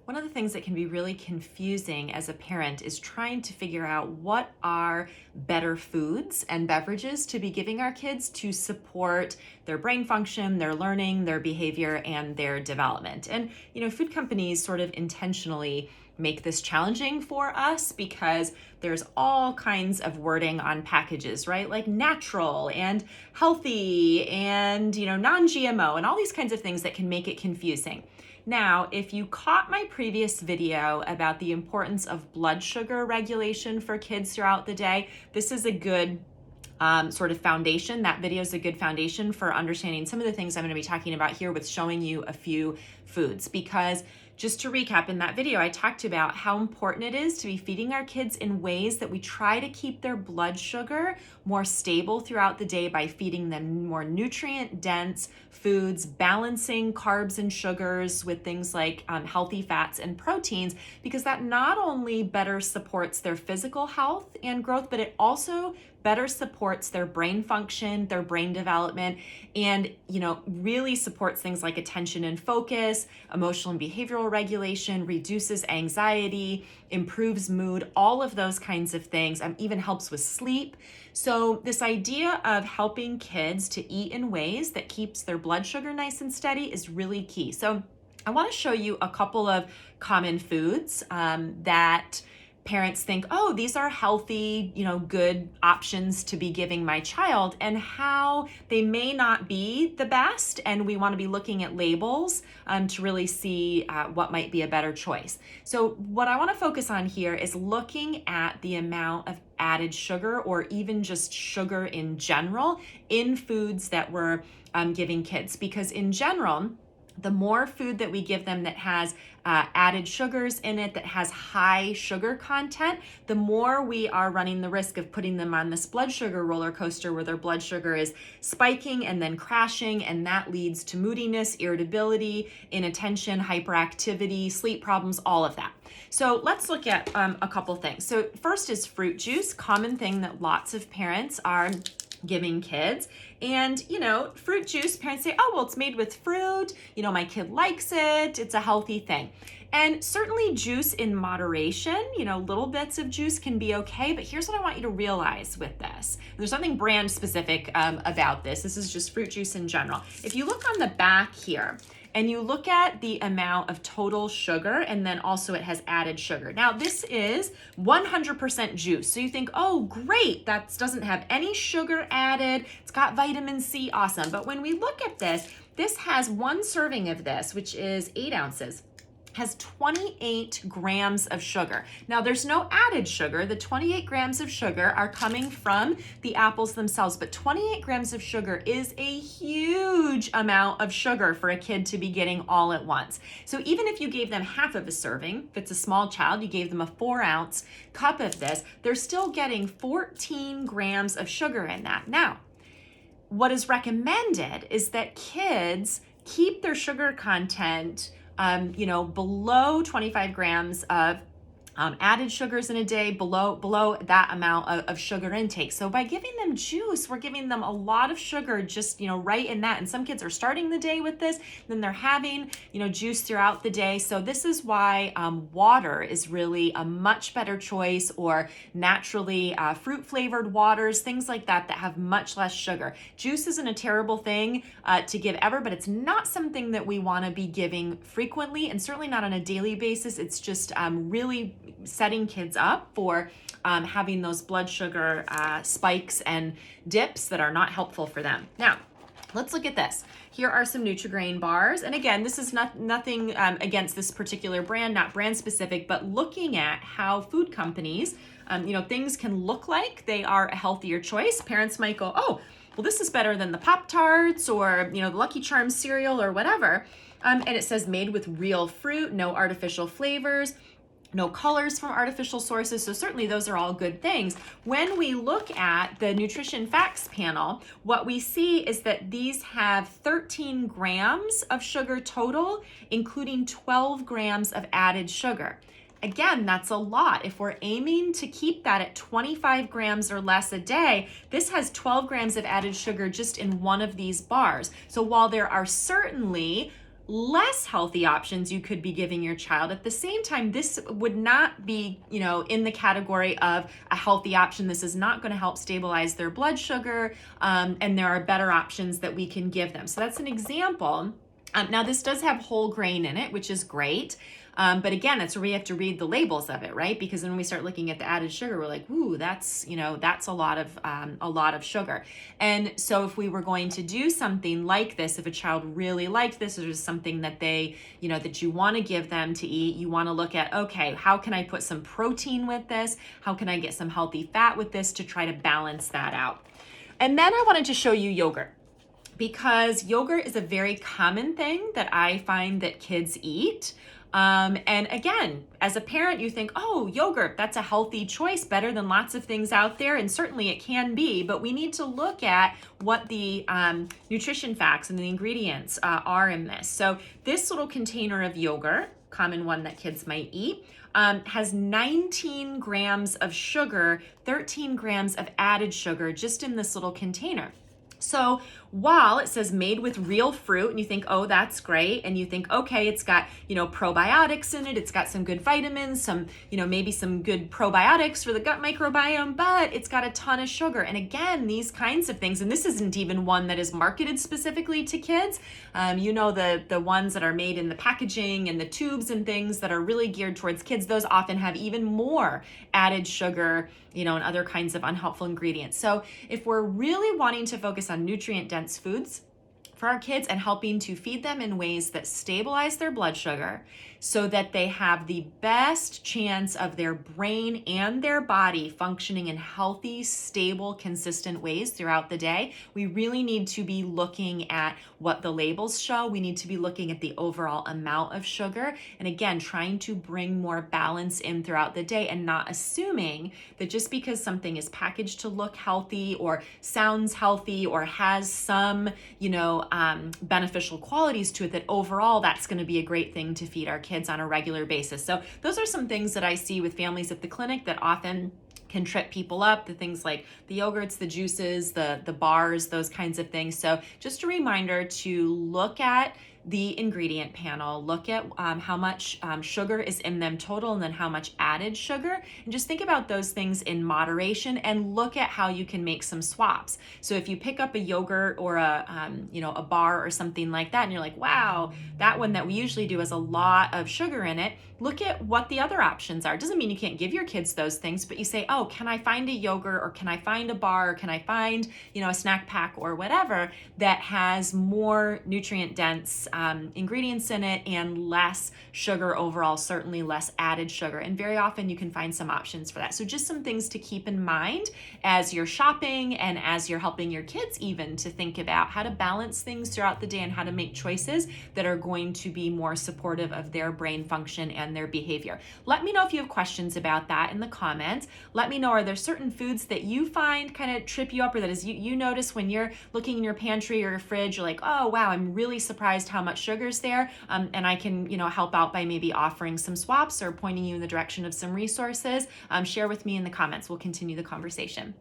One of the things that can be really confusing as a parent is trying to figure out what are better foods and beverages to be giving our kids to support their brain function, their learning, their behavior, and their development. And, food companies sort of intentionally make this challenging for us because there's all kinds of wording on packages, right? Like natural and healthy and, non-GMO and all these kinds of things that can make it confusing. Now, if you caught my previous video about the importance of blood sugar regulation for kids throughout the day, this is a good sort of foundation. That video is a good foundation for understanding some of the things I'm going to be talking about here with showing you a few foods. Because just to recap, in that video, I talked about how important it is to be feeding our kids in ways that we try to keep their blood sugar more stable throughout the day by feeding them more nutrient-dense foods, balancing carbs and sugars with things like healthy fats and proteins, because that not only better supports their physical health and growth, but it also better supports their brain function, their brain development, and really supports things like attention and focus, emotional and behavioral regulation, reduces anxiety, improves mood, all of those kinds of things, even helps with sleep. So this idea of helping kids to eat in ways that keeps their blood sugar nice and steady is really key. So I want to show you a couple of common foods that parents think, oh, these are healthy, good options to be giving my child, and how they may not be the best. And we want to be looking at labels to really see what might be a better choice. So what I want to focus on here is looking at the amount of added sugar, or even just sugar in general, in foods that we're giving kids. Because in general, the more food that we give them that has added sugars in it, that has high sugar content, the more we are running the risk of putting them on this blood sugar roller coaster where their blood sugar is spiking and then crashing, and that leads to moodiness, irritability, inattention, hyperactivity, sleep problems, all of that. So let's look at a couple things. So first is fruit juice, common thing that lots of parents are giving kids. And, fruit juice, parents say, oh, well, it's made with fruit. My kid likes it. It's a healthy thing. And certainly juice in moderation, little bits of juice can be okay. But here's what I want you to realize with this. There's nothing brand specific about this. This is just fruit juice in general. If you look on the back here, and you look at the amount of total sugar, and then also it has added sugar. Now this is 100% juice. So you think, oh great, that doesn't have any sugar added. It's got vitamin C, awesome. But when we look at this, this has one serving of this, which is 8 ounces. Has 28 grams of sugar. Now there's no added sugar. The 28 grams of sugar are coming from the apples themselves, but 28 grams of sugar is a huge amount of sugar for a kid to be getting all at once. So even if you gave them half of a serving, if it's a small child, you gave them a 4-ounce cup of this, they're still getting 14 grams of sugar in that. Now, what is recommended is that kids keep their sugar content below 25 grams of added sugars in a day, below that amount of sugar intake. So by giving them juice, we're giving them a lot of sugar just, right in that. And some kids are starting the day with this, then they're having, juice throughout the day. So this is why water is really a much better choice, or naturally fruit flavored waters, things like that have much less sugar. Juice isn't a terrible thing to give ever, but it's not something that we want to be giving frequently, and certainly not on a daily basis. It's just really setting kids up for having those blood sugar spikes and dips that are not helpful for them. Now, let's look at this. Here are some Nutrigrain bars. And again, this is nothing against this particular brand, not brand specific, but looking at how food companies, things can look like they are a healthier choice. Parents might go, oh, well, this is better than the Pop-Tarts or, the Lucky Charms cereal or whatever. And it says made with real fruit, no artificial flavors, no colors from artificial sources. So certainly those are all good things. When we look at the nutrition facts panel, what we see is that these have 13 grams of sugar total, including 12 grams of added sugar. Again, that's a lot. If we're aiming to keep that at 25 grams or less a day, this has 12 grams of added sugar just in one of these bars. So while there are certainly less healthy options you could be giving your child. At the same time, this would not be, in the category of a healthy option. This is not going to help stabilize their blood sugar, and there are better options that we can give them. So that's an example. Now this does have whole grain in it, which is great. But again, that's where we have to read the labels of it, right? Because when we start looking at the added sugar, we're like, ooh, that's a lot of sugar. And so if we were going to do something like this, if a child really liked this, or just something that they, that you want to give them to eat, you want to look at, okay, how can I put some protein with this? How can I get some healthy fat with this to try to balance that out? And then I wanted to show you yogurt, because yogurt is a very common thing that I find that kids eat. And again, as a parent, you think, oh, yogurt, that's a healthy choice, better than lots of things out there. And certainly it can be, but we need to look at what the nutrition facts and the ingredients are in this. So this little container of yogurt, common one that kids might eat, has 19 grams of sugar, 13 grams of added sugar just in this little container. So while it says made with real fruit, and you think, oh, that's great, and you think, okay, it's got, probiotics in it, it's got some good vitamins, some, maybe some good probiotics for the gut microbiome, but it's got a ton of sugar. And again, these kinds of things, and this isn't even one that is marketed specifically to kids. The ones that are made in the packaging and the tubes and things that are really geared towards kids, those often have even more added sugar, and other kinds of unhelpful ingredients. So if we're really wanting to focus on nutrient-dense foods for our kids and helping to feed them in ways that stabilize their blood sugar so that they have the best chance of their brain and their body functioning in healthy, stable, consistent ways throughout the day, we really need to be looking at what the labels show. We need to be looking at the overall amount of sugar. And again, trying to bring more balance in throughout the day and not assuming that just because something is packaged to look healthy or sounds healthy or has some, beneficial qualities to it, that overall that's going to be a great thing to feed our kids on a regular basis. So those are some things that I see with families at the clinic that often can trip people up, the things like the yogurts, the juices, the bars, those kinds of things. So just a reminder to look at the ingredient panel, look at how much sugar is in them total, and then how much added sugar, and just think about those things in moderation and look at how you can make some swaps. So if you pick up a yogurt or a bar or something like that, and you're like, wow, that one that we usually do has a lot of sugar in it, look at what the other options are. It doesn't mean you can't give your kids those things, but you say, oh, can I find a yogurt, or can I find a bar, or can I find, a snack pack or whatever that has more nutrient dense ingredients in it and less sugar overall, certainly less added sugar. And very often you can find some options for that. So just some things to keep in mind as you're shopping and as you're helping your kids even to think about how to balance things throughout the day and how to make choices that are going to be more supportive of their brain function and their behavior. Let me know if you have questions about that in the comments. Let me know, are there certain foods that you find kind of trip you up, or that is you notice when you're looking in your pantry or your fridge, you're like, oh wow, I'm really surprised how much sugar's there, and I can help out by maybe offering some swaps or pointing you in the direction of some resources. Share with me in the comments. We'll continue the conversation.